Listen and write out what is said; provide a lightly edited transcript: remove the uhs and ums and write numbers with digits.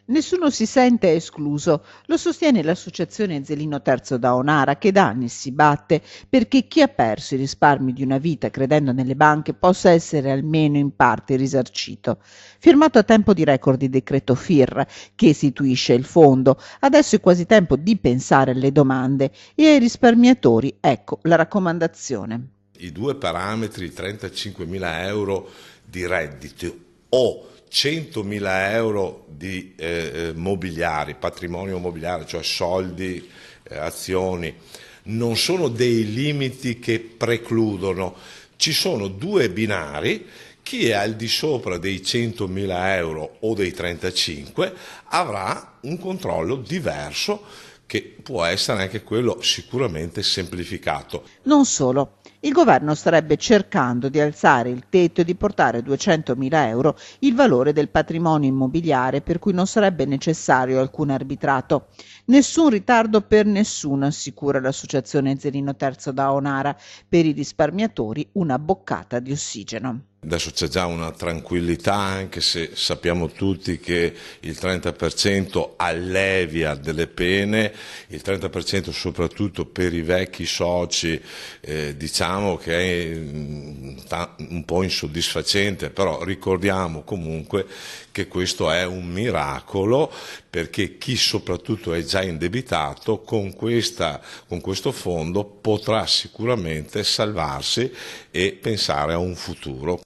Nessuno si sente escluso, lo sostiene l'associazione Zelino Terzo da Onara che da anni si batte perché chi ha perso i risparmi di una vita credendo nelle banche possa essere almeno in parte risarcito. Firmato a tempo di record il decreto FIR che istituisce il fondo, adesso è quasi tempo di pensare alle domande e ai risparmiatori, ecco la raccomandazione. I due parametri, 35.000 euro di reddito o 100.000 euro di mobiliari, patrimonio mobiliare, cioè soldi, azioni, non sono dei limiti che precludono. Ci sono due binari. Chi è al di sopra dei 100.000 euro o dei 35 avrà un controllo diverso che può essere anche quello sicuramente semplificato. Non solo. Il governo starebbe cercando di alzare il tetto e di portare a 200.000 euro il valore del patrimonio immobiliare per cui non sarebbe necessario alcun arbitrato. Nessun ritardo per nessuno, assicura l'associazione Zelino Terzo da Onara. Per i risparmiatori una boccata di ossigeno. Adesso c'è già una tranquillità, anche se sappiamo tutti che il 30% allevia delle pene, il 30% soprattutto per i vecchi soci, diciamo che è un po' insoddisfacente, però ricordiamo comunque che questo è un miracolo perché chi soprattutto è già indebitato con questo fondo potrà sicuramente salvarsi e pensare a un futuro.